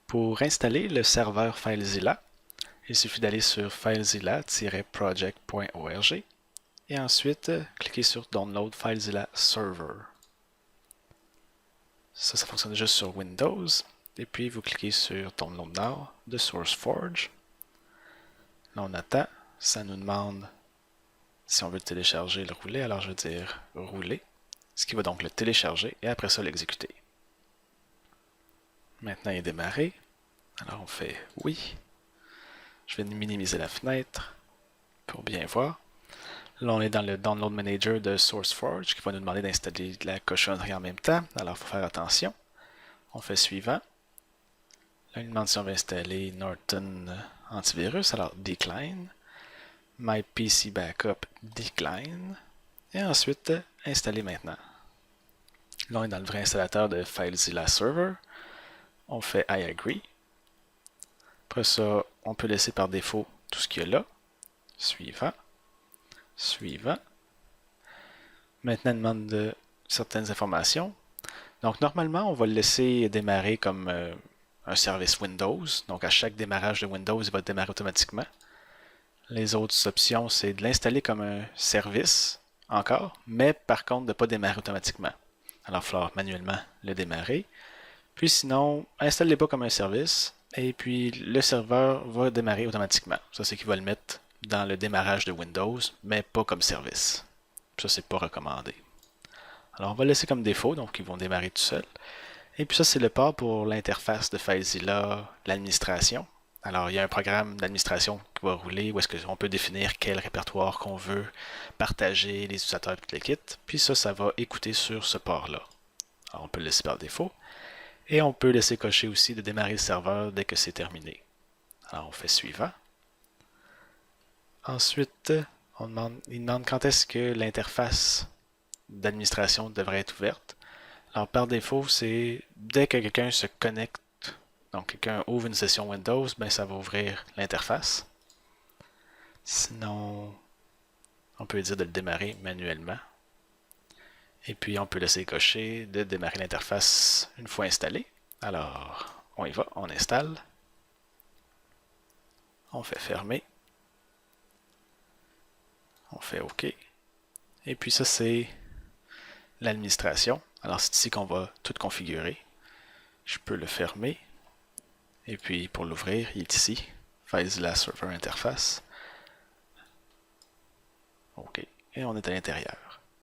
Pour installer le serveur FileZilla, il suffit d'aller sur filezilla-project.org et ensuite cliquer sur Download FileZilla Server. Ça fonctionne juste sur Windows. Et puis vous cliquez sur Download Now de SourceForge. Là on attend, ça nous demande si on veut le télécharger et le rouler, alors je vais dire rouler, ce qui va donc le télécharger et après ça l'exécuter. Maintenant il est démarré, alors on fait oui. Je vais minimiser la fenêtre pour bien voir. Là, on est dans le Download Manager de SourceForge qui va nous demander d'installer de la cochonnerie en même temps. Alors, il faut faire attention. On fait suivant. Là, il nous demande si on veut installer Norton Antivirus. Alors, Decline. My PC Backup, Decline. Et ensuite, installer maintenant. Là, on est dans le vrai installateur de FileZilla Server. On fait I agree. Après ça, on peut laisser par défaut tout ce qu'il y a là. Suivant. Suivant. Maintenant, il demande de certaines informations. Donc, normalement, on va le laisser démarrer comme un service Windows. Donc, à chaque démarrage de Windows, il va démarrer automatiquement. Les autres options, c'est de l'installer comme un service, encore, mais par contre, de ne pas démarrer automatiquement. Alors, il va falloir manuellement le démarrer. Puis sinon, installez pas comme un service, et puis le serveur va démarrer automatiquement. Ça, c'est qu'il va le mettre dans le démarrage de Windows, mais pas comme service. Ça, c'est pas recommandé. Alors, on va laisser comme défaut, donc ils vont démarrer tout seuls. Et puis ça, c'est le port pour l'interface de FileZilla, l'administration. Alors, il y a un programme d'administration qui va rouler où est-ce qu'on peut définir quel répertoire qu'on veut partager, les utilisateurs et tout le kit. Puis ça va écouter sur ce port-là. Alors, on peut le laisser par défaut. Et on peut laisser cocher aussi de démarrer le serveur dès que c'est terminé. Alors, on fait suivant. Ensuite, il demande quand est-ce que l'interface d'administration devrait être ouverte. Alors, par défaut, c'est dès que quelqu'un se connecte, donc quelqu'un ouvre une session Windows, ben ça va ouvrir l'interface. Sinon, on peut dire de le démarrer manuellement. Et puis, on peut laisser cocher de démarrer l'interface une fois installée. Alors, on y va, on installe. On fait fermer. On fait OK. Et puis ça, c'est l'administration. Alors, c'est ici qu'on va tout configurer. Je peux le fermer. Et puis, pour l'ouvrir, il est ici. FileZilla Server Interface. OK. Et on est à l'intérieur.